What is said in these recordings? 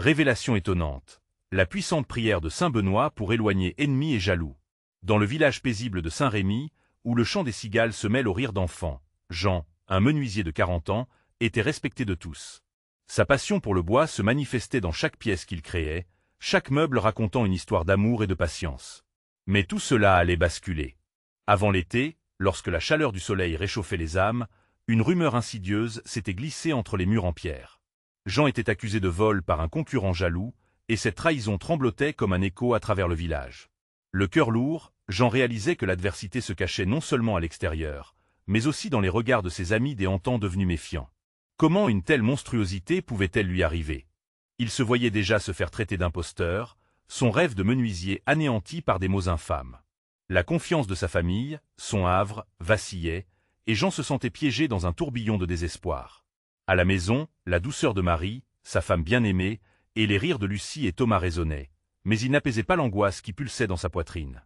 Révélation étonnante. La puissante prière de saint Benoît pour éloigner ennemis et jaloux. Dans le village paisible de Saint-Rémy, où le chant des cigales se mêle au rire d'enfants, Jean, un menuisier de 40 ans, était respecté de tous. Sa passion pour le bois se manifestait dans chaque pièce qu'il créait, chaque meuble racontant une histoire d'amour et de patience. Mais tout cela allait basculer. Avant l'été, lorsque la chaleur du soleil réchauffait les âmes, une rumeur insidieuse s'était glissée entre les murs en pierre. Jean était accusé de vol par un concurrent jaloux, et cette trahison tremblotait comme un écho à travers le village. Le cœur lourd, Jean réalisait que l'adversité se cachait non seulement à l'extérieur, mais aussi dans les regards de ses amis déhantants devenus méfiants. Comment une telle monstruosité pouvait-elle lui arriver? Il se voyait déjà se faire traiter d'imposteur, son rêve de menuisier anéanti par des mots infâmes. La confiance de sa famille, son havre, vacillait, et Jean se sentait piégé dans un tourbillon de désespoir. À la maison, la douceur de Marie, sa femme bien-aimée, et les rires de Lucie et Thomas résonnaient, mais ils n'apaisaient pas l'angoisse qui pulsait dans sa poitrine.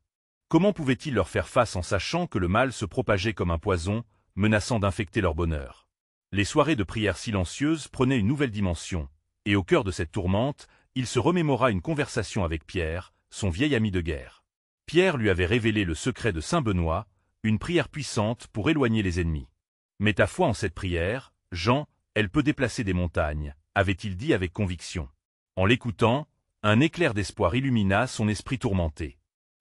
Comment pouvait-il leur faire face en sachant que le mal se propageait comme un poison, menaçant d'infecter leur bonheur? Les soirées de prière silencieuses prenaient une nouvelle dimension, et au cœur de cette tourmente, il se remémora une conversation avec Pierre, son vieil ami de guerre. Pierre lui avait révélé le secret de saint Benoît, une prière puissante pour éloigner les ennemis. « Mets ta foi en cette prière, Jean, elle peut déplacer des montagnes », avait-il dit avec conviction. En l'écoutant, un éclair d'espoir illumina son esprit tourmenté.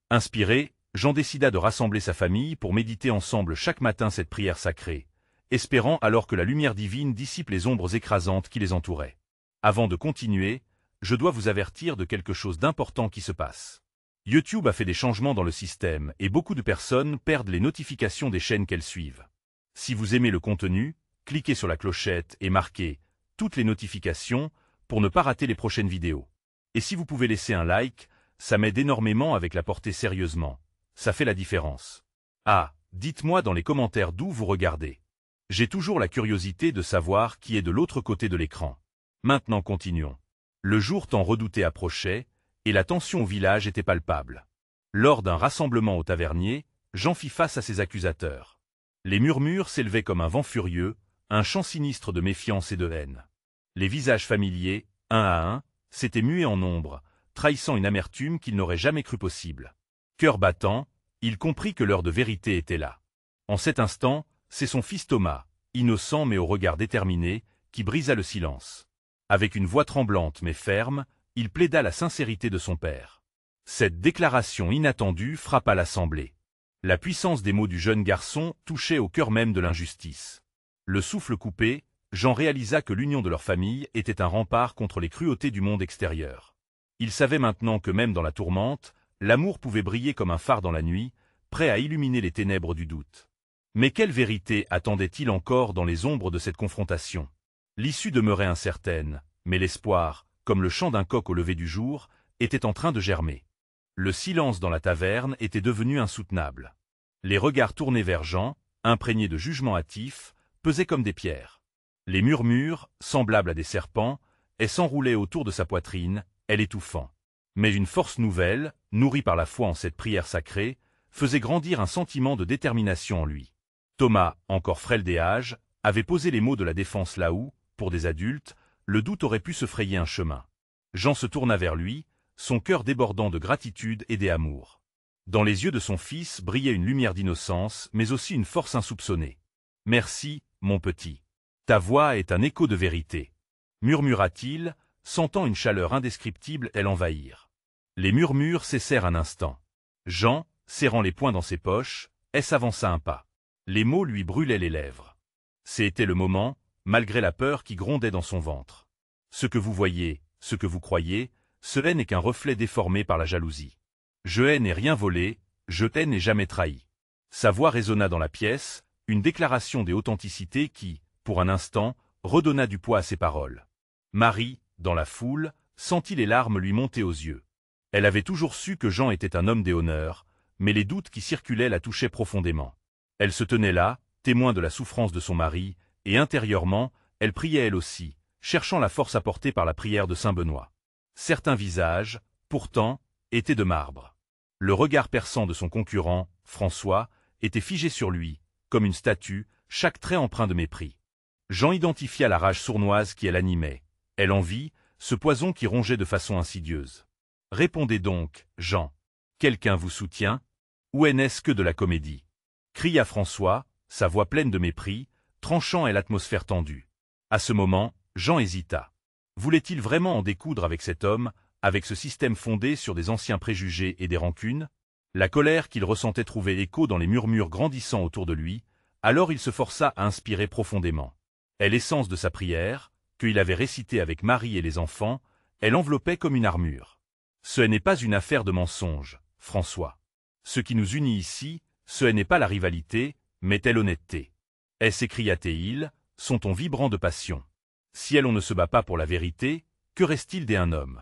Inspiré, Jean décida de rassembler sa famille pour méditer ensemble chaque matin cette prière sacrée, espérant alors que la lumière divine dissipe les ombres écrasantes qui les entouraient. Avant de continuer, je dois vous avertir de quelque chose d'important qui se passe. YouTube a fait des changements dans le système et beaucoup de personnes perdent les notifications des chaînes qu'elles suivent. Si vous aimez le contenu, cliquez sur la clochette et marquez « Toutes les notifications » pour ne pas rater les prochaines vidéos. Et si vous pouvez laisser un like, ça m'aide énormément avec la portée sérieusement. Ça fait la différence. Ah, dites-moi dans les commentaires d'où vous regardez. J'ai toujours la curiosité de savoir qui est de l'autre côté de l'écran. Maintenant continuons. Le jour tant redouté approchait, et la tension au village était palpable. Lors d'un rassemblement au tavernier, Jean fit face à ses accusateurs. Les murmures s'élevaient comme un vent furieux, un chant sinistre de méfiance et de haine. Les visages familiers, un à un, s'étaient mués en ombre, trahissant une amertume qu'il n'aurait jamais cru possible. Cœur battant, il comprit que l'heure de vérité était là. En cet instant, c'est son fils Thomas, innocent mais au regard déterminé, qui brisa le silence. Avec une voix tremblante mais ferme, il plaida la sincérité de son père. Cette déclaration inattendue frappa l'assemblée. La puissance des mots du jeune garçon touchait au cœur même de l'injustice. Le souffle coupé, Jean réalisa que l'union de leur famille était un rempart contre les cruautés du monde extérieur. Il savait maintenant que même dans la tourmente, l'amour pouvait briller comme un phare dans la nuit, prêt à illuminer les ténèbres du doute. Mais quelle vérité attendait-il encore dans les ombres de cette confrontation? L'issue demeurait incertaine, mais l'espoir, comme le chant d'un coq au lever du jour, était en train de germer. Le silence dans la taverne était devenu insoutenable. Les regards tournés vers Jean, imprégnés de jugement hâtif, pesaient comme des pierres. Les murmures, semblables à des serpents, s'enroulaient autour de sa poitrine, elle étouffant. Mais une force nouvelle, nourrie par la foi en cette prière sacrée, faisait grandir un sentiment de détermination en lui. Thomas, encore frêle des âges, avait posé les mots de la défense là où, pour des adultes, le doute aurait pu se frayer un chemin. Jean se tourna vers lui, son cœur débordant de gratitude et d'amour. Dans les yeux de son fils brillait une lumière d'innocence, mais aussi une force insoupçonnée. « Merci, mon petit. Ta voix est un écho de vérité. » murmura-t-il, sentant une chaleur indescriptible l'envahir. Les murmures cessèrent un instant. Jean, serrant les poings dans ses poches, s'avança un pas. Les mots lui brûlaient les lèvres. C'était le moment, malgré la peur qui grondait dans son ventre. Ce que vous voyez, ce que vous croyez, cela n'est qu'un reflet déformé par la jalousie. Je hais n'ai rien volé, je t'ai n'ai jamais trahi. Sa voix résonna dans la pièce, une déclaration d'authenticité qui, pour un instant, redonna du poids à ses paroles. Marie, dans la foule, sentit les larmes lui monter aux yeux. Elle avait toujours su que Jean était un homme des honneurs, mais les doutes qui circulaient la touchaient profondément. Elle se tenait là, témoin de la souffrance de son mari, et intérieurement, elle priait elle aussi, cherchant la force apportée par la prière de saint Benoît. Certains visages, pourtant, étaient de marbre. Le regard perçant de son concurrent, François, était figé sur lui, comme une statue, chaque trait empreint de mépris. Jean identifia la rage sournoise qui l'animait. Elle en vit, ce poison qui rongeait de façon insidieuse. Répondez donc, Jean. Quelqu'un vous soutient? Ou n'est-ce que de la comédie? Cria François, sa voix pleine de mépris, tranchant et l'atmosphère tendue. À ce moment, Jean hésita. Voulait-il vraiment en découdre avec cet homme, avec ce système fondé sur des anciens préjugés et des rancunes? La colère qu'il ressentait trouvait écho dans les murmures grandissants autour de lui, alors il se força à inspirer profondément. Et l'essence de sa prière, qu'il avait récitée avec Marie et les enfants, elle enveloppait comme une armure. Ce n'est pas une affaire de mensonge, François. Ce qui nous unit ici, ce n'est pas la rivalité, mais telle honnêteté. Et s'écria-t-il, son ton vibrant de passion. Si on ne se bat pas pour la vérité, que reste-t-il d'un homme?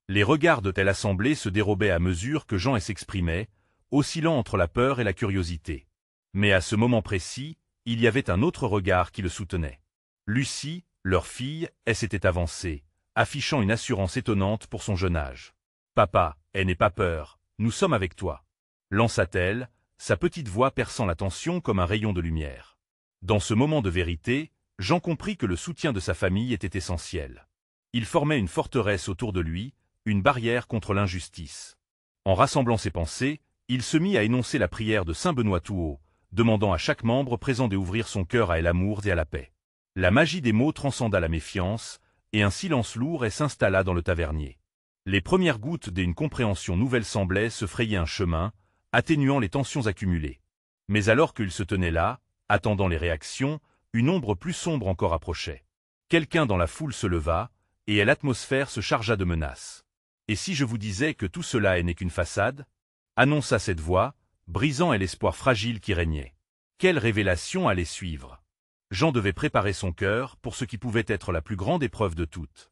Les regards de telle assemblée se dérobaient à mesure que Jean s'exprimait, oscillant entre la peur et la curiosité. Mais à ce moment précis, il y avait un autre regard qui le soutenait. Lucie, leur fille, s'était avancée, affichant une assurance étonnante pour son jeune âge. « Papa, n'aie pas peur, nous sommes avec toi », lança-t-elle, sa petite voix perçant la tension comme un rayon de lumière. Dans ce moment de vérité, Jean comprit que le soutien de sa famille était essentiel. Il formait une forteresse autour de lui, une barrière contre l'injustice. En rassemblant ses pensées, il se mit à énoncer la prière de saint Benoît tout haut, demandant à chaque membre présent d'ouvrir son cœur à l'amour et à la paix. La magie des mots transcenda la méfiance, et un silence lourd s'installa dans le tavernier. Les premières gouttes d'une compréhension nouvelle semblaient se frayer un chemin, atténuant les tensions accumulées. Mais alors qu'il se tenait là, attendant les réactions, une ombre plus sombre encore approchait. Quelqu'un dans la foule se leva, et l'atmosphère se chargea de menaces. « Et si je vous disais que tout cela n'est qu'une façade ?» annonça cette voix, brisant l'espoir fragile qui régnait. Quelle révélation allait suivre? Jean devait préparer son cœur pour ce qui pouvait être la plus grande épreuve de toutes.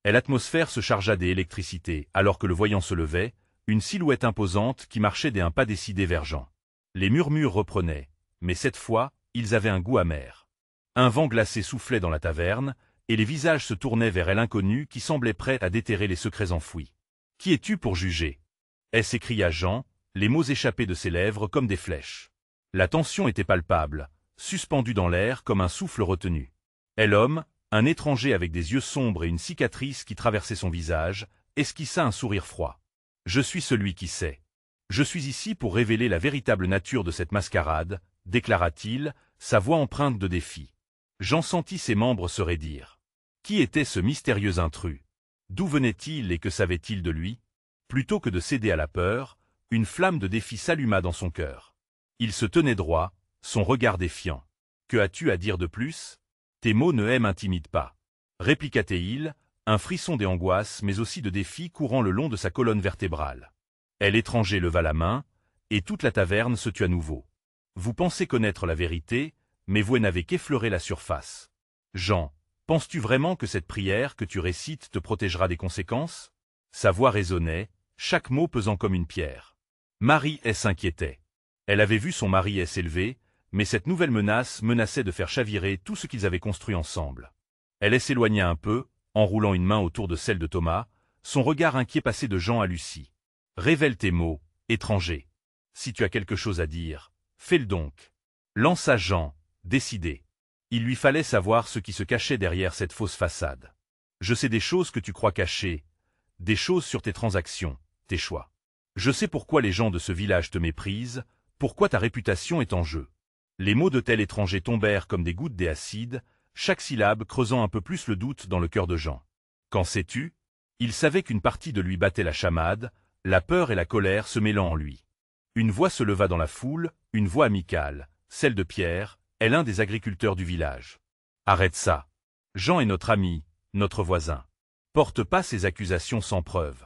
Et l'atmosphère se chargea d'électricité, alors que le voyant se levait, une silhouette imposante qui marchait d'un pas décidé vers Jean. Les murmures reprenaient, mais cette fois, ils avaient un goût amer. Un vent glacé soufflait dans la taverne, et les visages se tournaient vers l'inconnu qui semblait prêt à déterrer les secrets enfouis. « Qui es-tu pour juger ?» s'écria Jean, les mots échappés de ses lèvres comme des flèches. La tension était palpable, suspendue dans l'air comme un souffle retenu. Et l'homme, un étranger avec des yeux sombres et une cicatrice qui traversait son visage, esquissa un sourire froid. « Je suis celui qui sait. Je suis ici pour révéler la véritable nature de cette mascarade, » déclara-t-il, sa voix empreinte de défi. Jean sentit ses membres se raidir. Qui était ce mystérieux intrus? D'où venait-il et que savait-il de lui? Plutôt que de céder à la peur, une flamme de défi s'alluma dans son cœur. Il se tenait droit, son regard défiant. « Que as-tu à dire de plus? Tes mots ne m'intimident pas. » répliqua-t-il, un frisson d'angoisse mais aussi de défi courant le long de sa colonne vertébrale. L'étranger leva la main, et toute la taverne se tut à nouveau. « Vous pensez connaître la vérité, mais vous n'avez qu'effleuré la surface. Jean, penses-tu vraiment que cette prière que tu récites te protégera des conséquences ?» Sa voix résonnait, chaque mot pesant comme une pierre. Marie s'inquiétait. Elle avait vu son mari s'élever, mais cette nouvelle menace menaçait de faire chavirer tout ce qu'ils avaient construit ensemble. Elle s'éloigna un peu, en roulant une main autour de celle de Thomas, son regard inquiet passait de Jean à Lucie. « Révèle tes mots, étranger. Si tu as quelque chose à dire, fais-le donc. » lança Jean, décidé. Il lui fallait savoir ce qui se cachait derrière cette fausse façade. « Je sais des choses que tu crois cachées, des choses sur tes transactions, tes choix. Je sais pourquoi les gens de ce village te méprisent, pourquoi ta réputation est en jeu. » Les mots de tel étranger tombèrent comme des gouttes d'acide, chaque syllabe creusant un peu plus le doute dans le cœur de Jean. Qu'en sais-tu? Il savait qu'une partie de lui battait la chamade, la peur et la colère se mêlant en lui. Une voix se leva dans la foule, une voix amicale, celle de Pierre, est l'un des agriculteurs du village. « Arrête ça. Jean est notre ami, notre voisin. Porte pas ces accusations sans preuve. »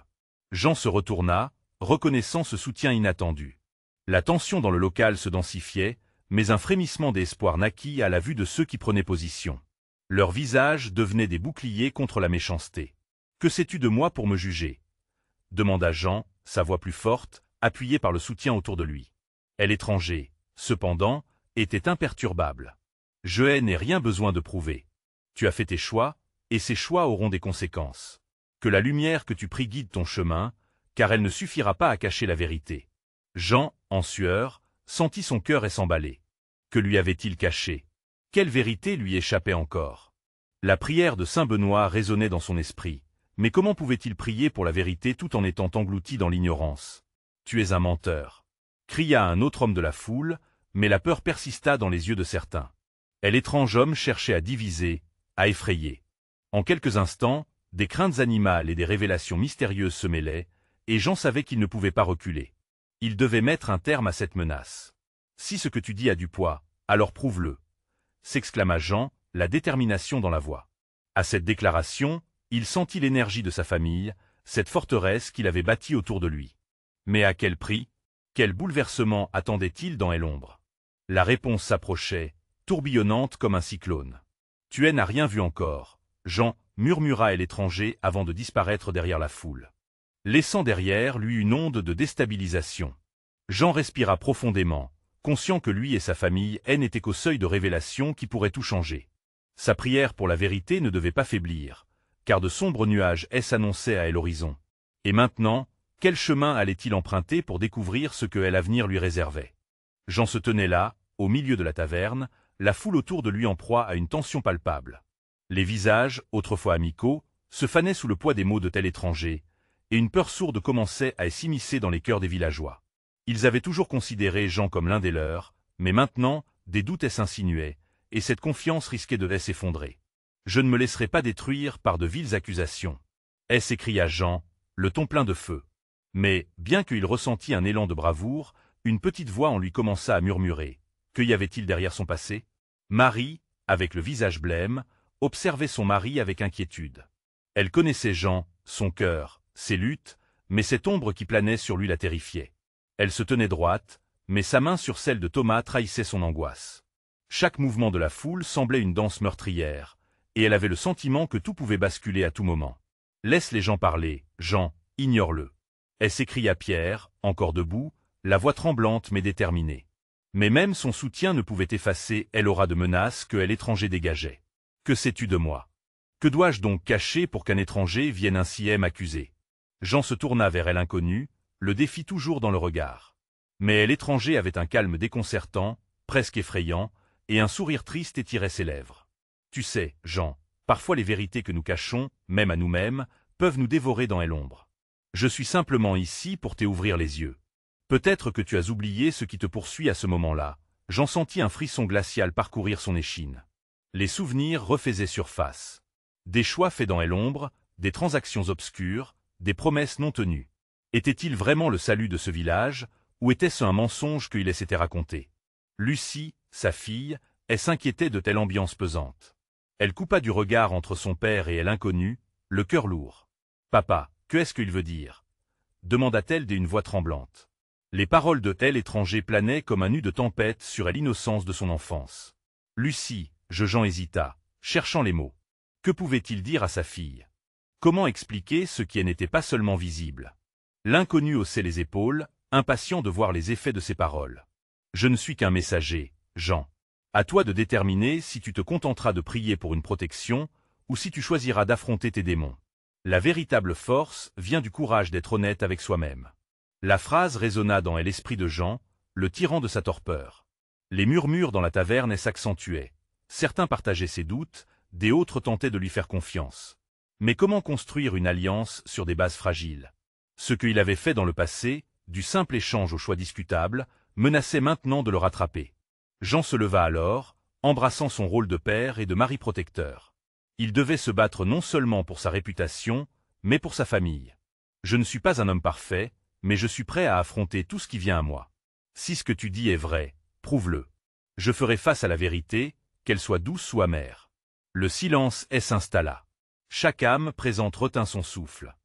Jean se retourna, reconnaissant ce soutien inattendu. La tension dans le local se densifiait, mais un frémissement d'espoir naquit à la vue de ceux qui prenaient position. Leurs visages devenaient des boucliers contre la méchanceté. « Que sais-tu de moi pour me juger ?» demanda Jean, sa voix plus forte, appuyée par le soutien autour de lui. L'étranger, cependant, était imperturbable. « Je n'ai rien besoin de prouver. Tu as fait tes choix, et ces choix auront des conséquences. Que la lumière que tu pries guide ton chemin, car elle ne suffira pas à cacher la vérité. » Jean, en sueur, sentit son cœur s'emballer. Que lui avait-il caché? Quelle vérité lui échappait encore? La prière de saint Benoît résonnait dans son esprit, Mais comment pouvait-il prier pour la vérité tout en étant englouti dans l'ignorance? Tu es un menteur, cria un autre homme de la foule, mais la peur persista dans les yeux de certains. Et l'étrange homme cherchait à diviser, à effrayer. En quelques instants, des craintes animales et des révélations mystérieuses se mêlaient, et Jean savait qu'il ne pouvait pas reculer. Il devait mettre un terme à cette menace. Si ce que tu dis a du poids, alors prouve-le, s'exclama Jean, la détermination dans la voix. À cette déclaration, il sentit l'énergie de sa famille, cette forteresse qu'il avait bâtie autour de lui. Mais à quel prix? Quel bouleversement attendait-il dans l'ombre? La réponse s'approchait, tourbillonnante comme un cyclone. Tu n'as rien vu encore, Jean, murmura l'étranger avant de disparaître derrière la foule, laissant derrière lui une onde de déstabilisation. Jean respira profondément, conscient que lui et sa famille n'étaient qu'au seuil de révélation qui pourrait tout changer. Sa prière pour la vérité ne devait pas faiblir, car de sombres nuages s'annonçaient à l'horizon. Et maintenant, quel chemin allait-il emprunter pour découvrir ce que l'avenir lui réservait? Jean se tenait là, au milieu de la taverne, la foule autour de lui en proie à une tension palpable. Les visages, autrefois amicaux, se fanaient sous le poids des mots de tel étranger, et une peur sourde commençait à s'immiscer dans les cœurs des villageois. Ils avaient toujours considéré Jean comme l'un des leurs, mais maintenant, des doutes s'insinuaient, et cette confiance risquait de s'effondrer. « Je ne me laisserai pas détruire par de viles accusations » s'écria Jean, le ton plein de feu. Mais, bien qu'il ressentît un élan de bravoure, une petite voix en lui commença à murmurer. Que y avait-il derrière son passé? Marie, avec le visage blême, observait son mari avec inquiétude. Elle connaissait Jean, son cœur, ses luttes, mais cette ombre qui planait sur lui la terrifiait. Elle se tenait droite, mais sa main sur celle de Thomas trahissait son angoisse. Chaque mouvement de la foule semblait une danse meurtrière, et elle avait le sentiment que tout pouvait basculer à tout moment. « Laisse les gens parler, Jean, ignore-le. » Elle s'écria Pierre, encore debout, la voix tremblante mais déterminée. Mais même son soutien ne pouvait effacer l'aura de menace que l'étranger dégageait. « Que sais-tu de moi? Que dois-je donc cacher pour qu'un étranger vienne ainsi m'accuser ?» Jean se tourna vers l'inconnu, le défi toujours dans le regard. Mais l'étranger avait un calme déconcertant, presque effrayant, et un sourire triste étirait ses lèvres. « Tu sais, Jean, parfois les vérités que nous cachons, même à nous-mêmes, peuvent nous dévorer dans l'ombre. Je suis simplement ici pour t'ouvrir les yeux. Peut-être que tu as oublié ce qui te poursuit à ce moment-là. » Jean sentit un frisson glacial parcourir son échine. Les souvenirs refaisaient surface. Des choix faits dans l'ombre, des transactions obscures, des promesses non tenues. Était-il vraiment le salut de ce village, ou était-ce un mensonge qu'il s'était raconté? Lucie, sa fille, s'inquiétait de telle ambiance pesante. Elle coupa du regard entre son père et l'inconnu, le cœur lourd. « Papa, qu'est-ce qu'il veut dire ?» demanda-t-elle d'une voix tremblante. Les paroles de tel étranger planaient comme un nu de tempête sur l'innocence de son enfance. Lucie, Jean hésita, cherchant les mots. Que pouvait-il dire à sa fille? Comment expliquer ce qui n'était pas seulement visible? L'inconnu haussait les épaules, impatient de voir les effets de ses paroles. « Je ne suis qu'un messager, Jean. À toi de déterminer si tu te contenteras de prier pour une protection, ou si tu choisiras d'affronter tes démons. La véritable force vient du courage d'être honnête avec soi-même. » La phrase résonna dans l'esprit de Jean, le tirant de sa torpeur. Les murmures dans la taverne s'accentuaient. Certains partageaient ses doutes, des autres tentaient de lui faire confiance. Mais comment construire une alliance sur des bases fragiles? Ce qu'il avait fait dans le passé, du simple échange au choix discutable, menaçait maintenant de le rattraper. Jean se leva alors, embrassant son rôle de père et de mari protecteur. Il devait se battre non seulement pour sa réputation, mais pour sa famille. « Je ne suis pas un homme parfait, mais je suis prêt à affronter tout ce qui vient à moi. Si ce que tu dis est vrai, prouve-le. Je ferai face à la vérité, qu'elle soit douce ou amère. » Le silence s'installa. Chaque âme présente retint son souffle.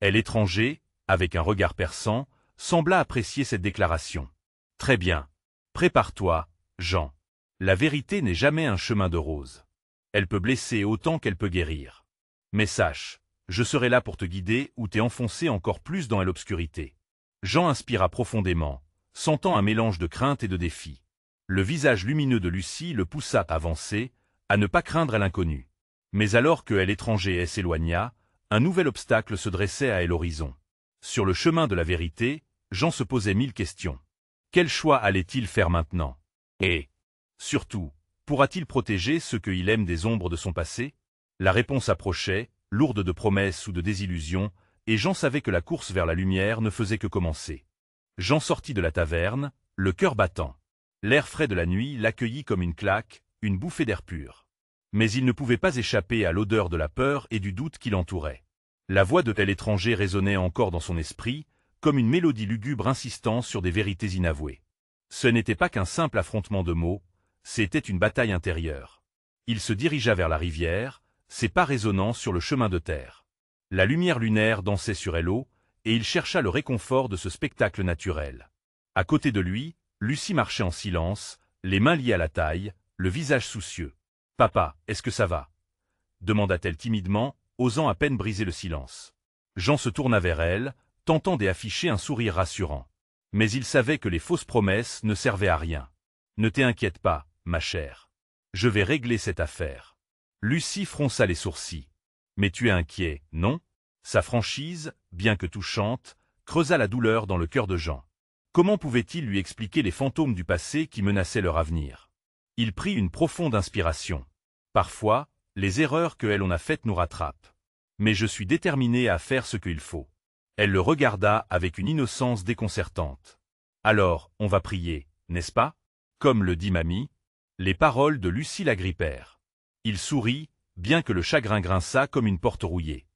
Et l'étranger, avec un regard perçant, sembla apprécier cette déclaration. « Très bien. Prépare-toi, Jean. La vérité n'est jamais un chemin de roses. Elle peut blesser autant qu'elle peut guérir. Mais sache, je serai là pour te guider ou t'enfoncer encore plus dans l'obscurité. » Jean inspira profondément, sentant un mélange de crainte et de défi. Le visage lumineux de Lucie le poussa à avancer, à ne pas craindre l'inconnu. Mais alors que l'étranger s'éloigna, un nouvel obstacle se dressait à l'horizon. Sur le chemin de la vérité, Jean se posait 1000 questions. Quel choix allait-il faire maintenant? Et, surtout, pourra-t-il protéger ceux qu'il aime des ombres de son passé? La réponse approchait, lourde de promesses ou de désillusions, et Jean savait que la course vers la lumière ne faisait que commencer. Jean sortit de la taverne, le cœur battant. L'air frais de la nuit l'accueillit comme une claque, une bouffée d'air pur. Mais il ne pouvait pas échapper à l'odeur de la peur et du doute qui l'entourait. La voix de tel étranger résonnait encore dans son esprit, comme une mélodie lugubre insistant sur des vérités inavouées. Ce n'était pas qu'un simple affrontement de mots, c'était une bataille intérieure. Il se dirigea vers la rivière, ses pas résonnant sur le chemin de terre. La lumière lunaire dansait sur Hello, et il chercha le réconfort de ce spectacle naturel. À côté de lui, Lucie marchait en silence, les mains liées à la taille, le visage soucieux. « Papa, est-ce que ça va ?» demanda-t-elle timidement, osant à peine briser le silence. Jean se tourna vers elle, tentant d'afficher un sourire rassurant. Mais il savait que les fausses promesses ne servaient à rien. « Ne t'inquiète pas, ma chère. Je vais régler cette affaire. » Lucie fronça les sourcils. « Mais tu es inquiet, non ?» Sa franchise, bien que touchante, creusa la douleur dans le cœur de Jean. Comment pouvait-il lui expliquer les fantômes du passé qui menaçaient leur avenir? Il prit une profonde inspiration. Parfois, les erreurs que l'on a faites nous rattrapent. Mais je suis déterminé à faire ce qu'il faut. Elle le regarda avec une innocence déconcertante. Alors, on va prier, n'est-ce pas? Comme le dit mamie. Les paroles de Lucie l'agrippèrent. Il sourit, bien que le chagrin grinçât comme une porte rouillée.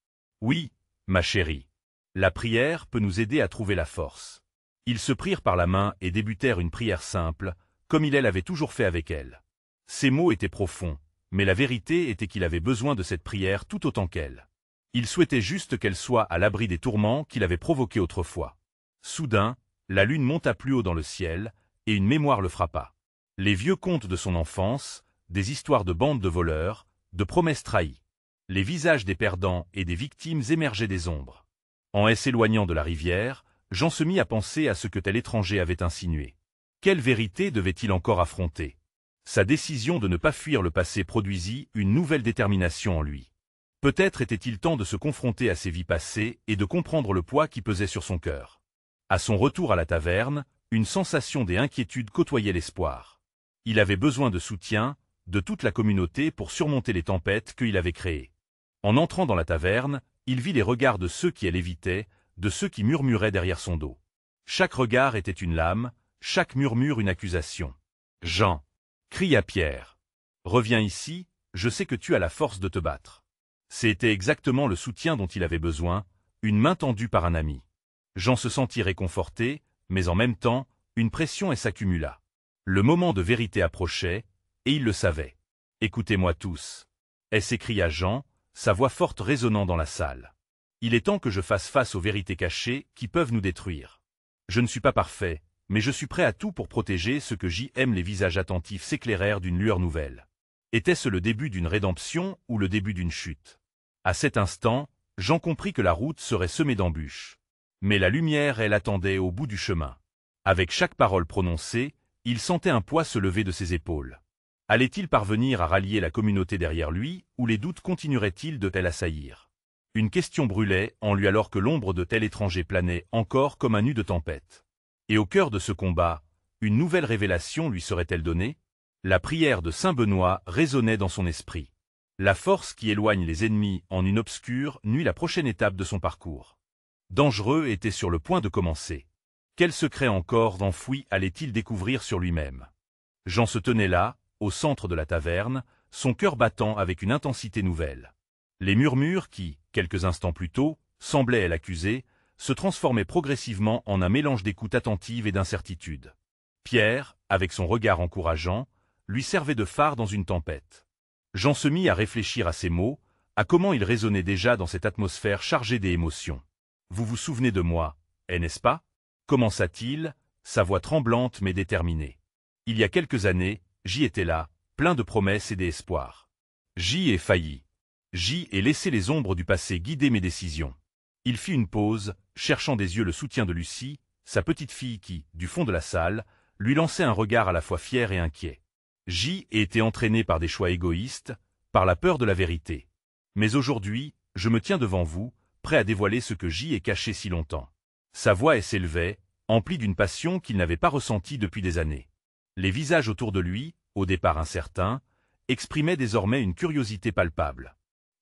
Oui, ma chérie. La prière peut nous aider à trouver la force. Ils se prirent par la main et débutèrent une prière simple, comme il avait toujours fait avec elle. Ces mots étaient profonds, mais la vérité était qu'il avait besoin de cette prière tout autant qu'elle. Il souhaitait juste qu'elle soit à l'abri des tourments qu'il avait provoqués autrefois. Soudain, la lune monta plus haut dans le ciel, et une mémoire le frappa. Les vieux contes de son enfance, des histoires de bandes de voleurs, de promesses trahies. Les visages des perdants et des victimes émergeaient des ombres. En s'éloignant de la rivière, Jean se mit à penser à ce que tel étranger avait insinué. Quelle vérité devait-il encore affronter? Sa décision de ne pas fuir le passé produisit une nouvelle détermination en lui. Peut-être était-il temps de se confronter à ses vies passées et de comprendre le poids qui pesait sur son cœur. À son retour à la taverne, une sensation d'inquiétude côtoyait l'espoir. Il avait besoin de soutien, de toute la communauté pour surmonter les tempêtes qu'il avait créées. En entrant dans la taverne, il vit les regards de ceux qui l'évitaient, de ceux qui murmuraient derrière son dos. Chaque regard était une lame, chaque murmure une accusation. « Jean !» cria Pierre. « Reviens ici, je sais que tu as la force de te battre. » C'était exactement le soutien dont il avait besoin, une main tendue par un ami. Jean se sentit réconforté, mais en même temps, une pression s'accumula. Le moment de vérité approchait, et il le savait. « Écoutez-moi tous !» s'écria Jean, sa voix forte résonnant dans la salle. « Il est temps que je fasse face aux vérités cachées qui peuvent nous détruire. Je ne suis pas parfait, mais je suis prêt à tout pour protéger ce que j'aime. » Les visages attentifs s'éclairèrent d'une lueur nouvelle. Était-ce le début d'une rédemption ou le début d'une chute? À cet instant, Jean comprit que la route serait semée d'embûches. Mais la lumière, elle, attendait au bout du chemin. Avec chaque parole prononcée, il sentait un poids se lever de ses épaules. Allait-il parvenir à rallier la communauté derrière lui, ou les doutes continueraient-ils de tel assaillir? Une question brûlait en lui alors que l'ombre de tel étranger planait encore comme un nu de tempête. Et au cœur de ce combat, une nouvelle révélation lui serait-elle donnée? La prière de saint Benoît résonnait dans son esprit. La force qui éloigne les ennemis en une obscure nuit. La prochaine étape de son parcours. Dangereux était sur le point de commencer. Quel secret encore enfoui allait-il découvrir sur lui-même? Jean se tenait là, au centre de la taverne, son cœur battant avec une intensité nouvelle. Les murmures qui, quelques instants plus tôt, semblaient l'accuser, se transformaient progressivement en un mélange d'écoute attentive et d'incertitude. Pierre, avec son regard encourageant, lui servait de phare dans une tempête. Jean se mit à réfléchir à ces mots, à comment ils résonnaient déjà dans cette atmosphère chargée d'émotions. « Vous vous souvenez de moi, n'est-ce pas » commença-t-il, sa voix tremblante mais déterminée. « Il y a quelques années, j'y étais là, plein de promesses et d'espoir. J'y ai failli. J'y ai laissé les ombres du passé guider mes décisions. » Il fit une pause, cherchant des yeux le soutien de Lucie, sa petite fille qui, du fond de la salle, lui lançait un regard à la fois fier et inquiet. J'y ai été entraîné par des choix égoïstes, par la peur de la vérité. Mais aujourd'hui, je me tiens devant vous, prêt à dévoiler ce que j'y ai caché si longtemps. Sa voix s'élevait, emplie d'une passion qu'il n'avait pas ressentie depuis des années. Les visages autour de lui, au départ incertains, exprimaient désormais une curiosité palpable.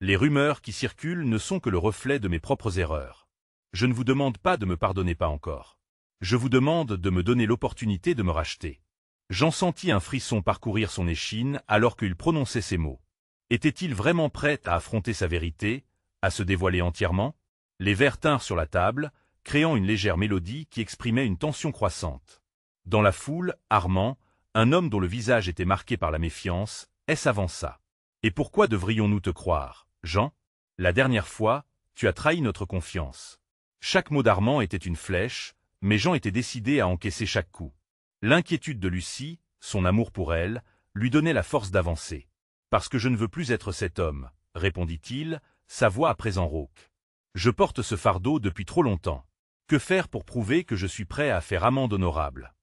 Les rumeurs qui circulent ne sont que le reflet de mes propres erreurs. Je ne vous demande pas de me pardonner, pas encore. Je vous demande de me donner l'opportunité de me racheter. Jean sentit un frisson parcourir son échine alors qu'il prononçait ces mots. Était-il vraiment prêt à affronter sa vérité, à se dévoiler entièrement? Les verres tinrent sur la table, créant une légère mélodie qui exprimait une tension croissante. Dans la foule, Armand, un homme dont le visage était marqué par la méfiance, s'avança. « Et pourquoi devrions-nous te croire, Jean? La dernière fois, tu as trahi notre confiance. » Chaque mot d'Armand était une flèche, mais Jean était décidé à encaisser chaque coup. L'inquiétude de Lucie, son amour pour elle, lui donnait la force d'avancer. « Parce que je ne veux plus être cet homme, » répondit-il, sa voix à présent rauque. « Je porte ce fardeau depuis trop longtemps. Que faire pour prouver que je suis prêt à faire amende honorable? »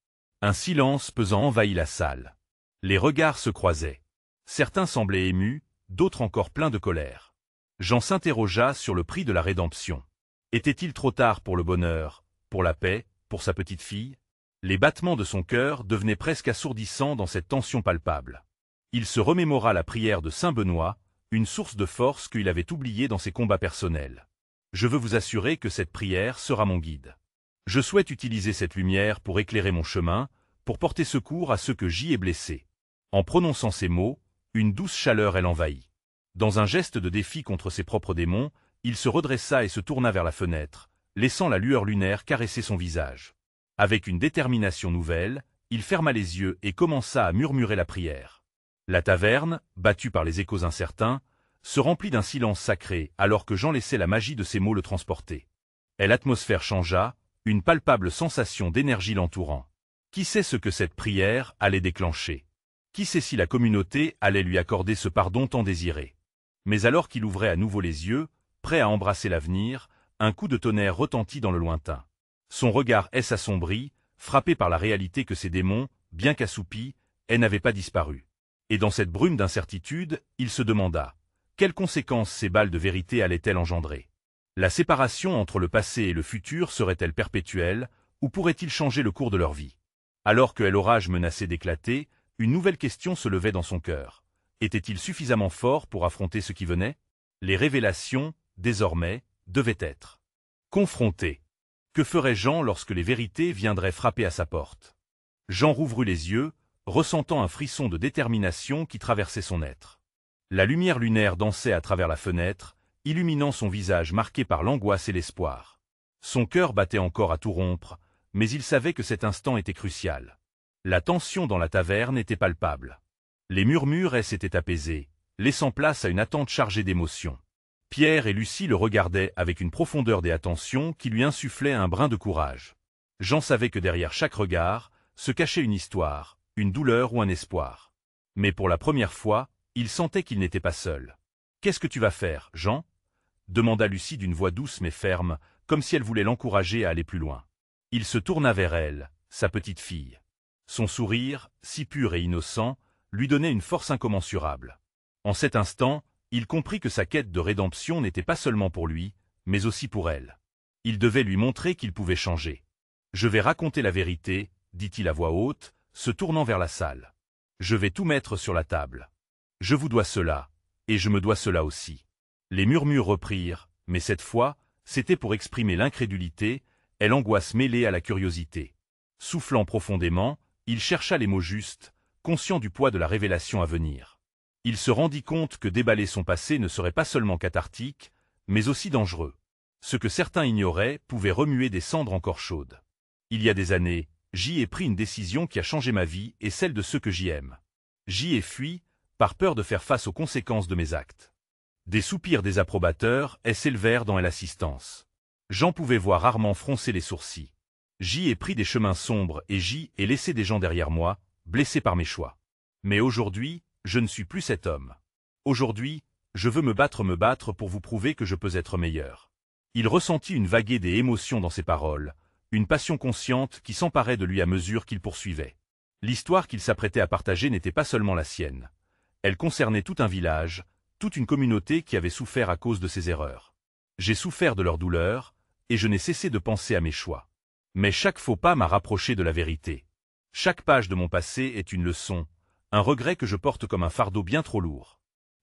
Un silence pesant envahit la salle. Les regards se croisaient. Certains semblaient émus, d'autres encore pleins de colère. Jean s'interrogea sur le prix de la rédemption. Était-il trop tard pour le bonheur, pour la paix, pour sa petite fille? Les battements de son cœur devenaient presque assourdissants dans cette tension palpable. Il se remémora la prière de saint Benoît, une source de force qu'il avait oubliée dans ses combats personnels. « Je veux vous assurer que cette prière sera mon guide. Je souhaite utiliser cette lumière pour éclairer mon chemin, pour porter secours à ceux que j'y ai blessés. » En prononçant ces mots, une douce chaleur l'envahit. Dans un geste de défi contre ses propres démons, il se redressa et se tourna vers la fenêtre, laissant la lueur lunaire caresser son visage. Avec une détermination nouvelle, il ferma les yeux et commença à murmurer la prière. La taverne, battue par les échos incertains, se remplit d'un silence sacré alors que Jean laissait la magie de ces mots le transporter. Et l'atmosphère changea, une palpable sensation d'énergie l'entourant. Qui sait ce que cette prière allait déclencher? Qui sait si la communauté allait lui accorder ce pardon tant désiré? Mais alors qu'il ouvrait à nouveau les yeux, prêt à embrasser l'avenir, un coup de tonnerre retentit dans le lointain. Son regard s'assombrit, frappé par la réalité que ses démons, bien qu'assoupis, n'avaient pas disparu. Et dans cette brume d'incertitude, il se demanda quelles conséquences ces balles de vérité allaient-elles engendrer? La séparation entre le passé et le futur serait-elle perpétuelle, ou pourrait-il changer le cours de leur vie? Alors que l'orage menaçait d'éclater, une nouvelle question se levait dans son cœur. Était-il suffisamment fort pour affronter ce qui venait? Les révélations, désormais, devaient être confrontées. Que ferait Jean lorsque les vérités viendraient frapper à sa porte? Jean rouvrit les yeux, ressentant un frisson de détermination qui traversait son être. La lumière lunaire dansait à travers la fenêtre, illuminant son visage marqué par l'angoisse et l'espoir. Son cœur battait encore à tout rompre, mais il savait que cet instant était crucial. La tension dans la taverne était palpable. Les murmures s'étaient apaisés, laissant place à une attente chargée d'émotions. Pierre et Lucie le regardaient avec une profondeur et attention qui lui insufflait un brin de courage. Jean savait que derrière chaque regard se cachait une histoire, une douleur ou un espoir. Mais pour la première fois, il sentait qu'il n'était pas seul. « Qu'est-ce que tu vas faire, Jean ?» demanda Lucie d'une voix douce mais ferme, comme si elle voulait l'encourager à aller plus loin. Il se tourna vers elle, sa petite fille. Son sourire, si pur et innocent, lui donnait une force incommensurable. En cet instant, il comprit que sa quête de rédemption n'était pas seulement pour lui, mais aussi pour elle. Il devait lui montrer qu'il pouvait changer. « Je vais raconter la vérité, » dit-il à voix haute, se tournant vers la salle. « Je vais tout mettre sur la table. Je vous dois cela, et je me dois cela aussi. » Les murmures reprirent, mais cette fois, c'était pour exprimer l'incrédulité, et l'angoisse mêlée à la curiosité. Soufflant profondément, il chercha les mots justes, conscient du poids de la révélation à venir. Il se rendit compte que déballer son passé ne serait pas seulement cathartique, mais aussi dangereux. Ce que certains ignoraient pouvait remuer des cendres encore chaudes. Il y a des années, j'y ai pris une décision qui a changé ma vie et celle de ceux que j'y aime. J'y ai fui, par peur de faire face aux conséquences de mes actes. Des soupirs désapprobateurs s'élevèrent dans l'assistance. Jean pouvait voir rarement froncer les sourcils. J'y ai pris des chemins sombres et j'y ai laissé des gens derrière moi, blessés par mes choix. Mais aujourd'hui, je ne suis plus cet homme. Aujourd'hui, je veux me battre pour vous prouver que je peux être meilleur. Il ressentit une vaguée des émotions dans ses paroles, une passion consciente qui s'emparait de lui à mesure qu'il poursuivait. L'histoire qu'il s'apprêtait à partager n'était pas seulement la sienne. Elle concernait tout un village, toute une communauté qui avait souffert à cause de ses erreurs. J'ai souffert de leur douleur, et je n'ai cessé de penser à mes choix. Mais chaque faux pas m'a rapproché de la vérité. Chaque page de mon passé est une leçon, un regret que je porte comme un fardeau bien trop lourd.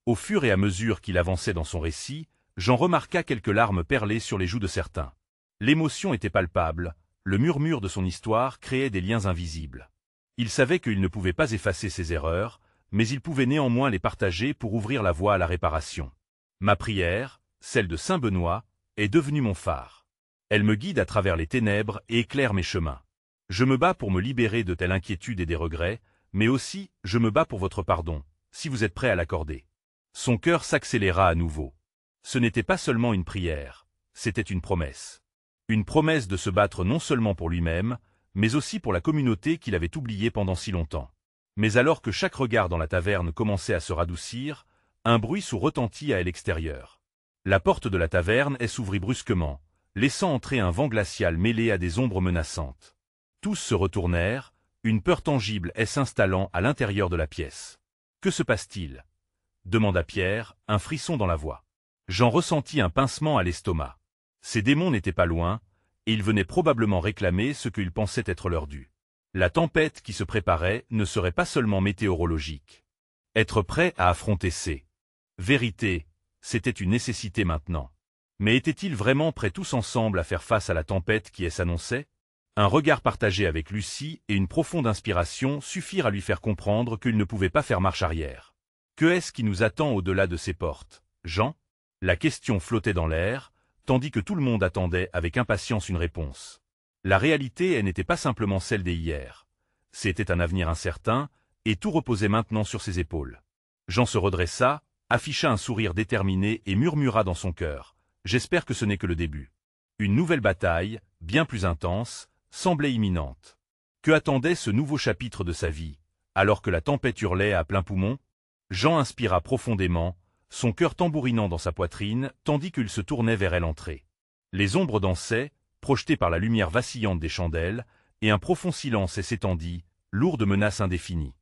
Au fur et à mesure qu'il avançait dans son récit, Jean remarqua quelques larmes perler sur les joues de certains. L'émotion était palpable, le murmure de son histoire créait des liens invisibles. Il savait qu'il ne pouvait pas effacer ses erreurs, mais il pouvait néanmoins les partager pour ouvrir la voie à la réparation. Ma prière, celle de saint Benoît, est devenue mon phare. Elle me guide à travers les ténèbres et éclaire mes chemins. Je me bats pour me libérer de telle inquiétude et des regrets, mais aussi, je me bats pour votre pardon, si vous êtes prêt à l'accorder. Son cœur s'accéléra à nouveau. Ce n'était pas seulement une prière, c'était une promesse. Une promesse de se battre non seulement pour lui-même, mais aussi pour la communauté qu'il avait oubliée pendant si longtemps. Mais alors que chaque regard dans la taverne commençait à se radoucir, un bruit sourd retentit à l'extérieur. La porte de la taverne s'ouvrit brusquement, laissant entrer un vent glacial mêlé à des ombres menaçantes. Tous se retournèrent, une peur tangible s'installant à l'intérieur de la pièce. « Que se passe-t-il » demanda Pierre, un frisson dans la voix. Jean ressentit un pincement à l'estomac. Ces démons n'étaient pas loin, et ils venaient probablement réclamer ce qu'ils pensaient être leur dû. La tempête qui se préparait ne serait pas seulement météorologique. Être prêt à affronter ces vérités, c'était une nécessité maintenant. Mais étaient-ils vraiment prêts tous ensemble à faire face à la tempête qui s'annonçait? Un regard partagé avec Lucie et une profonde inspiration suffirent à lui faire comprendre qu'il ne pouvait pas faire marche arrière. Que est-ce qui nous attend au-delà de ces portes, Jean? La question flottait dans l'air, tandis que tout le monde attendait avec impatience une réponse. La réalité, elle n'était pas simplement celle des hier. C'était un avenir incertain, et tout reposait maintenant sur ses épaules. Jean se redressa, afficha un sourire déterminé et murmura dans son cœur. « J'espère que ce n'est que le début. » Une nouvelle bataille, bien plus intense, semblait imminente. Que attendait ce nouveau chapitre de sa vie, alors que la tempête hurlait à plein poumon? Jean inspira profondément, son cœur tambourinant dans sa poitrine, tandis qu'il se tournait vers elle entrée. Les ombres dansaient, projetées par la lumière vacillante des chandelles, et un profond silence s'étendit, lourde menace indéfinie.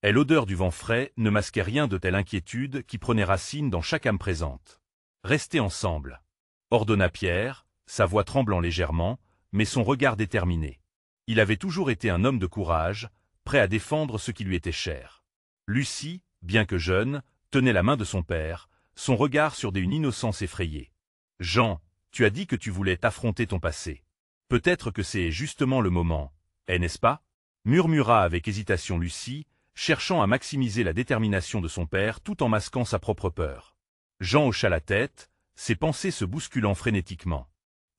Et l'odeur du vent frais ne masquait rien de telle inquiétude qui prenait racine dans chaque âme présente. « Restez ensemble » ordonna Pierre, sa voix tremblant légèrement, mais son regard déterminé. Il avait toujours été un homme de courage, prêt à défendre ce qui lui était cher. Lucie, bien que jeune, tenait la main de son père, son regard sur une innocence effrayée. « Jean, tu as dit que tu voulais affronter ton passé. Peut-être que c'est justement le moment, n'est-ce pas ?» murmura avec hésitation Lucie, cherchant à maximiser la détermination de son père tout en masquant sa propre peur. Jean hocha la tête, ses pensées se bousculant frénétiquement.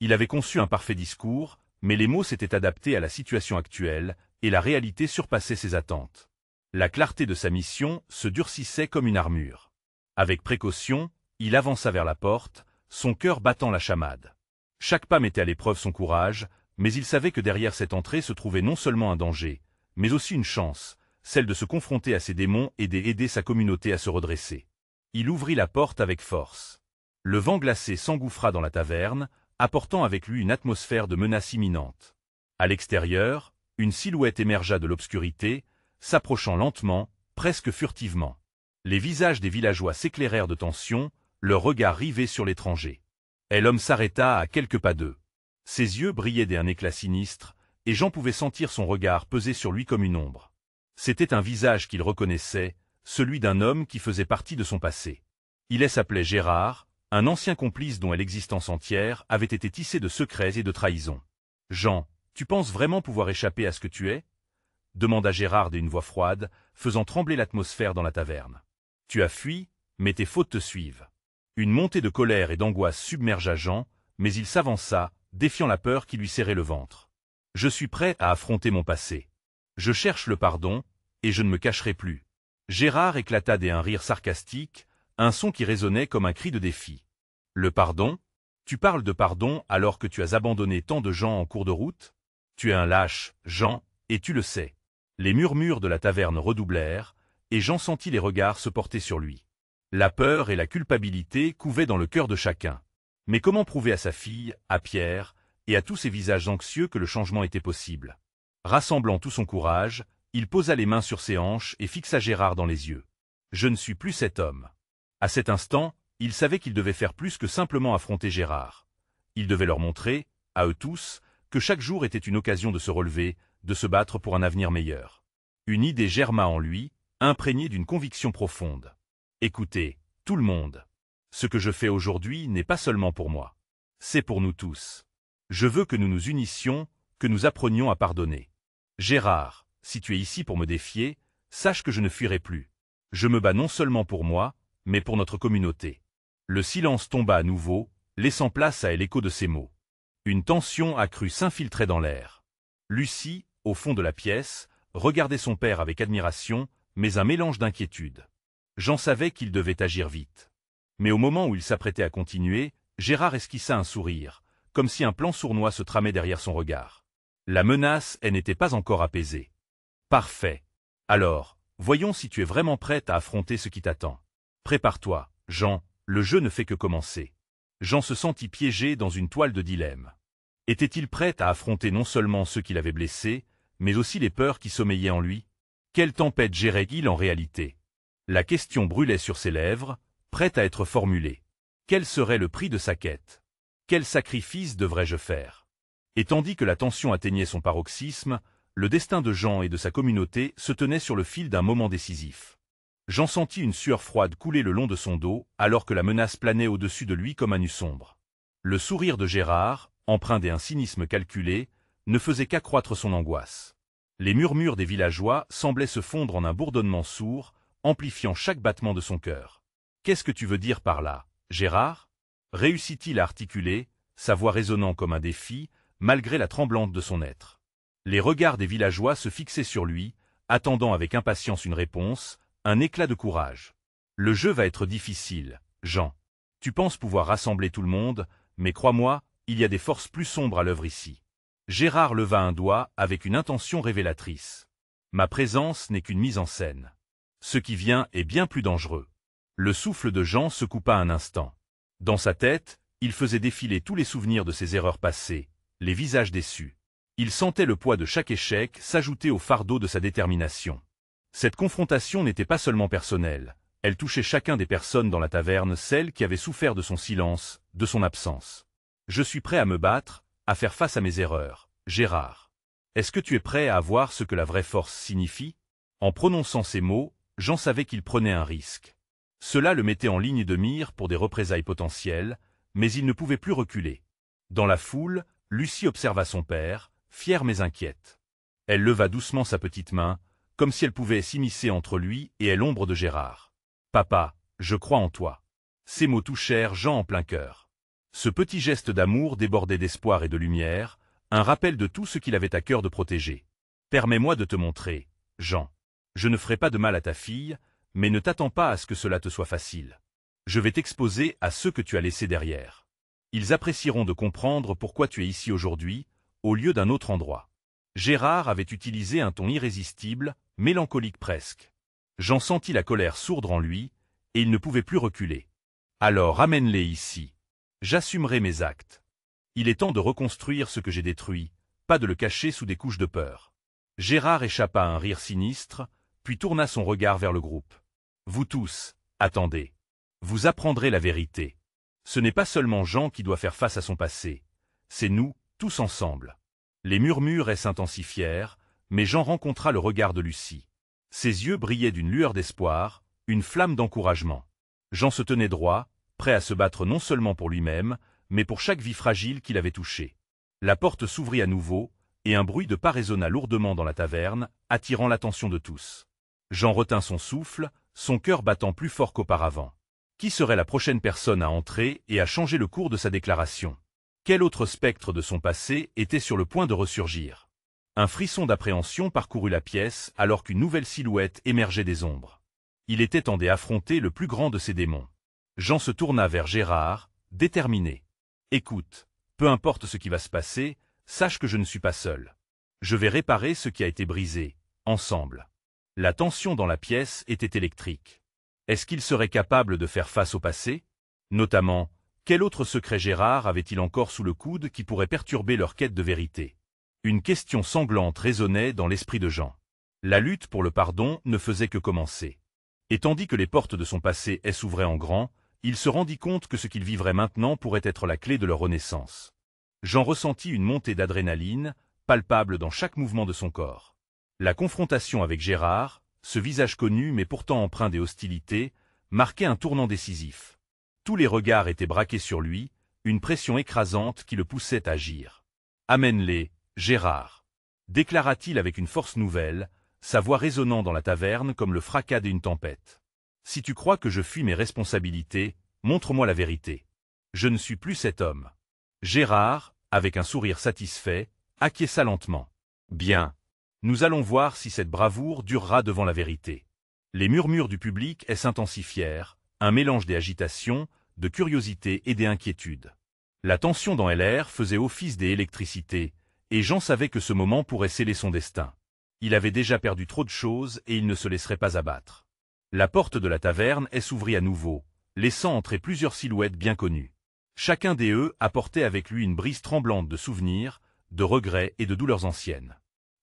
Il avait conçu un parfait discours, mais les mots s'étaient adaptés à la situation actuelle, et la réalité surpassait ses attentes. La clarté de sa mission se durcissait comme une armure. Avec précaution, il avança vers la porte, son cœur battant la chamade. Chaque pas mettait à l'épreuve son courage, mais il savait que derrière cette entrée se trouvait non seulement un danger, mais aussi une chance, celle de se confronter à ses démons et d'aider sa communauté à se redresser. Il ouvrit la porte avec force. Le vent glacé s'engouffra dans la taverne, apportant avec lui une atmosphère de menace imminente. À l'extérieur, une silhouette émergea de l'obscurité, s'approchant lentement, presque furtivement. Les visages des villageois s'éclairèrent de tension, leur regard rivé sur l'étranger. Et l'homme s'arrêta à quelques pas d'eux. Ses yeux brillaient d'un éclat sinistre, et Jean pouvait sentir son regard peser sur lui comme une ombre. C'était un visage qu'il reconnaissait, celui d'un homme qui faisait partie de son passé. Il s'appelait Gérard, un ancien complice dont l'existence entière avait été tissée de secrets et de trahisons. « Jean, tu penses vraiment pouvoir échapper à ce que tu es ?» demanda Gérard d'une voix froide, faisant trembler l'atmosphère dans la taverne. « Tu as fui, mais tes fautes te suivent. » Une montée de colère et d'angoisse submergea Jean, mais il s'avança, défiant la peur qui lui serrait le ventre. « Je suis prêt à affronter mon passé. Je cherche le pardon, et je ne me cacherai plus. » Gérard éclata d'un rire sarcastique, un son qui résonnait comme un cri de défi. « Le pardon? Tu parles de pardon alors que tu as abandonné tant de gens en cours de route? Tu es un lâche, Jean, et tu le sais. » Les murmures de la taverne redoublèrent, et Jean sentit les regards se porter sur lui. La peur et la culpabilité couvaient dans le cœur de chacun. Mais comment prouver à sa fille, à Pierre, et à tous ces visages anxieux que le changement était possible? Rassemblant tout son courage, il posa les mains sur ses hanches et fixa Gérard dans les yeux. « Je ne suis plus cet homme. » À cet instant, il savait qu'il devait faire plus que simplement affronter Gérard. Il devait leur montrer, à eux tous, que chaque jour était une occasion de se relever, de se battre pour un avenir meilleur. Une idée germa en lui, imprégnée d'une conviction profonde. « Écoutez, Tout le monde. Ce que je fais aujourd'hui n'est pas seulement pour moi. C'est pour nous tous. Je veux que nous nous unissions, que nous apprenions à pardonner. Gérard, si tu es ici pour me défier, sache que je ne fuirai plus. Je me bats non seulement pour moi, mais pour notre communauté. Le silence tomba à nouveau, laissant place à l'écho de ces mots. Une tension accrue s'infiltrait dans l'air. Lucie, au fond de la pièce, regardait son père avec admiration, mais un mélange d'inquiétude. Jean savait qu'il devait agir vite. Mais au moment où il s'apprêtait à continuer, Gérard esquissa un sourire, comme si un plan sournois se tramait derrière son regard. La menace, elle n'était pas encore apaisée. Parfait. Alors, voyons si tu es vraiment prête à affronter ce qui t'attend. Prépare-toi, Jean, le jeu ne fait que commencer. Jean se sentit piégé dans une toile de dilemme. Était-il prêt à affronter non seulement ceux qu'il avait blessés, mais aussi les peurs qui sommeillaient en lui? Quelle tempête gérait-il en réalité? La question brûlait sur ses lèvres, prête à être formulée. Quel serait le prix de sa quête? Quel sacrifice devrais-je faire? Et tandis que la tension atteignait son paroxysme, le destin de Jean et de sa communauté se tenait sur le fil d'un moment décisif. Jean sentit une sueur froide couler le long de son dos, alors que la menace planait au-dessus de lui comme un nu sombre. Le sourire de Gérard, empreint d'un cynisme calculé, ne faisait qu'accroître son angoisse. Les murmures des villageois semblaient se fondre en un bourdonnement sourd, amplifiant chaque battement de son cœur. « Qu'est-ce que tu veux dire par là, Gérard » réussit-il à articuler, sa voix résonnant comme un défi, malgré la tremblante de son être. Les regards des villageois se fixaient sur lui, attendant avec impatience une réponse, un éclat de courage. « Le jeu va être difficile, Jean. Tu penses pouvoir rassembler tout le monde, mais crois-moi, il y a des forces plus sombres à l'œuvre ici. » Gérard leva un doigt avec une intention révélatrice. « Ma présence n'est qu'une mise en scène. Ce qui vient est bien plus dangereux. » Le souffle de Jean se coupa un instant. Dans sa tête, il faisait défiler tous les souvenirs de ses erreurs passées, les visages déçus. Il sentait le poids de chaque échec s'ajouter au fardeau de sa détermination. Cette confrontation n'était pas seulement personnelle, elle touchait chacun des personnes dans la taverne, celles qui avaient souffert de son silence, de son absence. « Je suis prêt à me battre, à faire face à mes erreurs, Gérard. Est-ce que tu es prêt à voir ce que la vraie force signifie ?» En prononçant ces mots, Jean savait qu'il prenait un risque. Cela le mettait en ligne de mire pour des représailles potentielles, mais il ne pouvait plus reculer. Dans la foule, Lucie observa son père, fière mais inquiète. Elle leva doucement sa petite main, comme si elle pouvait s'immiscer entre lui et l'ombre de Gérard. « Papa, je crois en toi. » Ces mots touchèrent Jean en plein cœur. Ce petit geste d'amour débordait d'espoir et de lumière, un rappel de tout ce qu'il avait à cœur de protéger. « Permets-moi de te montrer, Jean. Je ne ferai pas de mal à ta fille, mais ne t'attends pas à ce que cela te soit facile. Je vais t'exposer à ceux que tu as laissés derrière. Ils apprécieront de comprendre pourquoi tu es ici aujourd'hui, au lieu d'un autre endroit. » Gérard avait utilisé un ton irrésistible, mélancolique presque. Jean sentit la colère sourdre en lui, et il ne pouvait plus reculer. « Alors ramène-les ici. J'assumerai mes actes. Il est temps de reconstruire ce que j'ai détruit, pas de le cacher sous des couches de peur. » Gérard échappa à un rire sinistre, puis tourna son regard vers le groupe. « Vous tous, attendez. Vous apprendrez la vérité. Ce n'est pas seulement Jean qui doit faire face à son passé, c'est nous, tous ensemble. » Les murmures s'intensifièrent, mais Jean rencontra le regard de Lucie. Ses yeux brillaient d'une lueur d'espoir, une flamme d'encouragement. Jean se tenait droit, prêt à se battre non seulement pour lui-même, mais pour chaque vie fragile qu'il avait touchée. La porte s'ouvrit à nouveau, et un bruit de pas résonna lourdement dans la taverne, attirant l'attention de tous. Jean retint son souffle, son cœur battant plus fort qu'auparavant. Qui serait la prochaine personne à entrer et à changer le cours de sa déclaration? Quel autre spectre de son passé était sur le point de ressurgir? Un frisson d'appréhension parcourut la pièce alors qu'une nouvelle silhouette émergeait des ombres. Il était temps d'affronter le plus grand de ses démons. Jean se tourna vers Gérard, déterminé. « Écoute, peu importe ce qui va se passer, sache que je ne suis pas seul. Je vais réparer ce qui a été brisé, ensemble. » La tension dans la pièce était électrique. Est-ce qu'il serait capable de faire face au passé? Notamment, quel autre secret Gérard avait-il encore sous le coude qui pourrait perturber leur quête de vérité? Une question sanglante résonnait dans l'esprit de Jean. La lutte pour le pardon ne faisait que commencer. Et tandis que les portes de son passé s'ouvraient en grand, il se rendit compte que ce qu'il vivrait maintenant pourrait être la clé de leur renaissance. Jean ressentit une montée d'adrénaline, palpable dans chaque mouvement de son corps. La confrontation avec Gérard, ce visage connu mais pourtant empreint des hostilités, marquait un tournant décisif. Tous les regards étaient braqués sur lui, une pression écrasante qui le poussait à agir. « Amène-les, Gérard !» déclara-t-il avec une force nouvelle, sa voix résonnant dans la taverne comme le fracas d'une tempête. « Si tu crois que je fuis mes responsabilités, montre-moi la vérité. Je ne suis plus cet homme. » Gérard, avec un sourire satisfait, acquiesça lentement. « Bien. Nous allons voir si cette bravoure durera devant la vérité. » Les murmures du public s'intensifièrent, un mélange des agitations, de curiosité et des inquiétudes. La tension dans LR faisait office des électricités, et Jean savait que ce moment pourrait sceller son destin. Il avait déjà perdu trop de choses et il ne se laisserait pas abattre. La porte de la taverne s'ouvrit à nouveau, laissant entrer plusieurs silhouettes bien connues. Chacun d'eux apportait avec lui une brise tremblante de souvenirs, de regrets et de douleurs anciennes.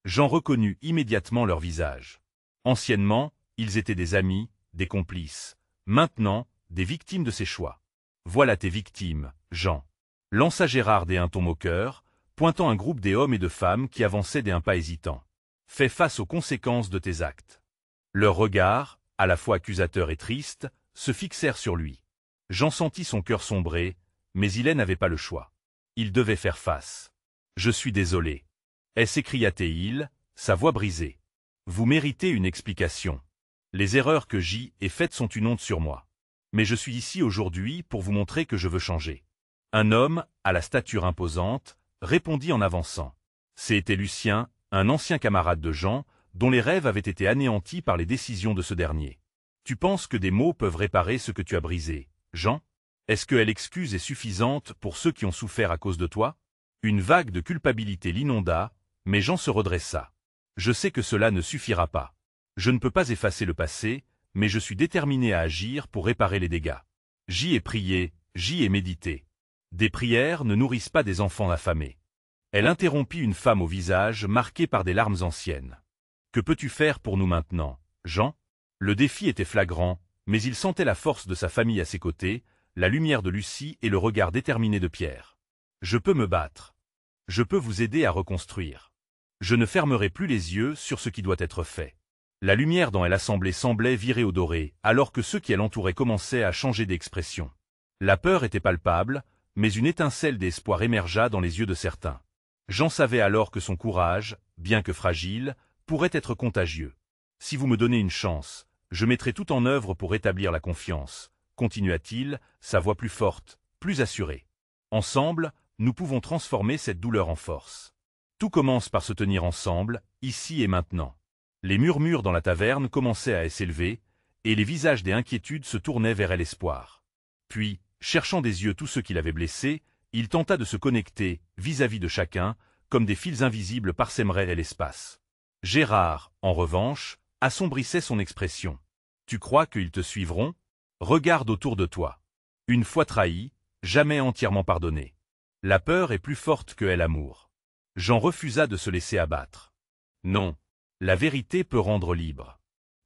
Jean reconnut immédiatement leurs visages. Anciennement, ils étaient des amis, des complices. Maintenant, des victimes de ses choix. « Voilà tes victimes, Jean », lança Gérard d'un ton moqueur, pointant un groupe des hommes et de femmes qui avançaient d'un pas hésitant. « Fais face aux conséquences de tes actes. » Leurs regards, à la fois accusateurs et tristes, se fixèrent sur lui. Jean sentit son cœur sombrer, mais il n'avait pas le choix. Il devait faire face. « Je suis désolé. » s'écria-t-il, sa voix brisée. « Vous méritez une explication. Les erreurs que j'y ai faites sont une honte sur moi. Mais je suis ici aujourd'hui pour vous montrer que je veux changer. » Un homme, à la stature imposante, répondit en avançant. C'était Lucien, un ancien camarade de Jean, dont les rêves avaient été anéantis par les décisions de ce dernier. « Tu penses que des mots peuvent réparer ce que tu as brisé, Jean? Est-ce que l'excuse est suffisante pour ceux qui ont souffert à cause de toi ?» Une vague de culpabilité l'inonda, mais Jean se redressa. « Je sais que cela ne suffira pas. Je ne peux pas effacer le passé, mais je suis déterminé à agir pour réparer les dégâts. J'y ai prié, j'y ai médité. Des prières ne nourrissent pas des enfants affamés. » Elle interrompit une femme au visage marqué par des larmes anciennes. « Que peux-tu faire pour nous maintenant, Jean ?» Le défi était flagrant, mais il sentait la force de sa famille à ses côtés, la lumière de Lucie et le regard déterminé de Pierre. « Je peux me battre. Je peux vous aider à reconstruire. Je ne fermerai plus les yeux sur ce qui doit être fait. » La lumière dans l'assemblée semblait virer au doré, alors que ceux qui l'entouraient commençaient à changer d'expression. La peur était palpable, mais une étincelle d'espoir émergea dans les yeux de certains. Jean savait alors que son courage, bien que fragile, pourrait être contagieux. « Si vous me donnez une chance, je mettrai tout en œuvre pour rétablir la confiance, » continua-t-il, sa voix plus forte, plus assurée. « Ensemble, nous pouvons transformer cette douleur en force. Tout commence par se tenir ensemble, ici et maintenant. » Les murmures dans la taverne commençaient à s'élever, et les visages des inquiétudes se tournaient vers l'espoir. Puis, cherchant des yeux tous ceux qui l'avaient blessé, il tenta de se connecter, vis-à-vis de chacun, comme des fils invisibles parsèmeraient l'espace. Gérard, en revanche, assombrissait son expression. « Tu crois qu'ils te suivront? Regarde autour de toi. Une fois trahi, jamais entièrement pardonné. La peur est plus forte que l'amour. » Jean refusa de se laisser abattre. « Non. La vérité peut rendre libre.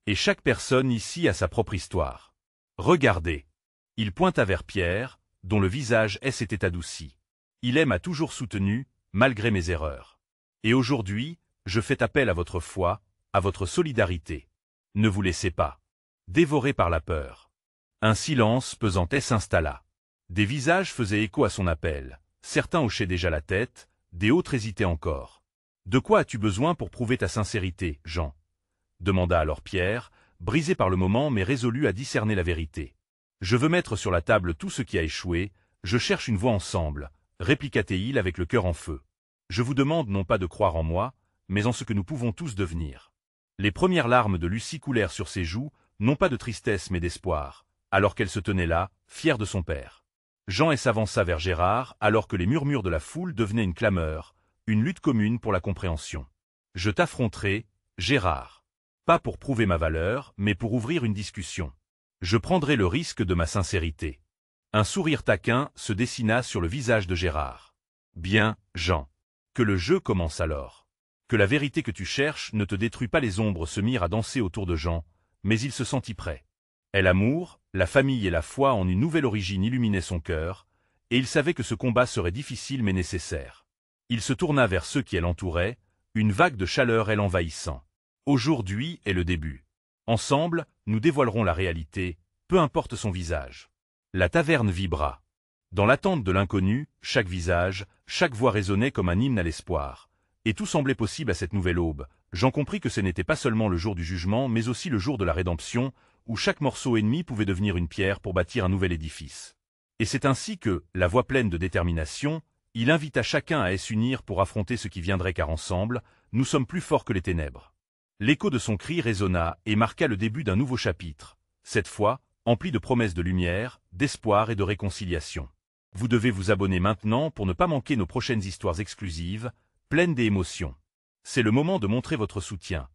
Et chaque personne ici a sa propre histoire. Regardez. » Il pointa vers Pierre, dont le visage s'était adouci. « Il m'a toujours soutenu, malgré mes erreurs. Et aujourd'hui, je fais appel à votre foi, à votre solidarité. Ne vous laissez pas dévorer par la peur. » Un silence pesant s'installa. Des visages faisaient écho à son appel. Certains hochaient déjà la tête, des autres hésitaient encore. « De quoi as-tu besoin pour prouver ta sincérité, Jean ?» demanda alors Pierre, brisé par le moment mais résolu à discerner la vérité. « Je veux mettre sur la table tout ce qui a échoué, je cherche une voie ensemble, » répliqua-t-il avec le cœur en feu. « Je vous demande non pas de croire en moi, mais en ce que nous pouvons tous devenir. » Les premières larmes de Lucie coulèrent sur ses joues, non pas de tristesse mais d'espoir, alors qu'elle se tenait là, fière de son père. Jean s'avança vers Gérard alors que les murmures de la foule devenaient une clameur, une lutte commune pour la compréhension. « Je t'affronterai, Gérard. Pas pour prouver ma valeur, mais pour ouvrir une discussion. Je prendrai le risque de ma sincérité. » Un sourire taquin se dessina sur le visage de Gérard. « Bien, Jean. Que le jeu commence alors. Que la vérité que tu cherches ne te détruit pas. » Les ombres se mirent à danser autour de Jean, mais il se sentit prêt. L'amour, la famille et la foi en une nouvelle origine illuminaient son cœur, et il savait que ce combat serait difficile mais nécessaire. Il se tourna vers ceux qui l'entouraient, une vague de chaleur l'envahissant. « Aujourd'hui est le début. Ensemble, nous dévoilerons la réalité, peu importe son visage. La taverne vibra. Dans l'attente de l'inconnu, chaque visage, chaque voix résonnait comme un hymne à l'espoir. Et tout semblait possible à cette nouvelle aube. J'en compris que ce n'était pas seulement le jour du jugement, mais aussi le jour de la rédemption, où chaque morceau ennemi pouvait devenir une pierre pour bâtir un nouvel édifice. Et c'est ainsi que, la voix pleine de détermination, il invita chacun à s'unir pour affronter ce qui viendrait, car ensemble, nous sommes plus forts que les ténèbres. L'écho de son cri résonna et marqua le début d'un nouveau chapitre, cette fois, empli de promesses de lumière, d'espoir et de réconciliation. Vous devez vous abonner maintenant pour ne pas manquer nos prochaines histoires exclusives, pleines d'émotions. C'est le moment de montrer votre soutien.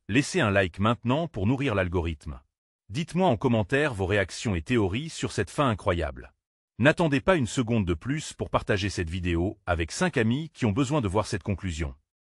Laissez un like maintenant pour nourrir l'algorithme. Dites-moi en commentaire vos réactions et théories sur cette fin incroyable. N'attendez pas une seconde de plus pour partager cette vidéo avec 5 amis qui ont besoin de voir cette conclusion.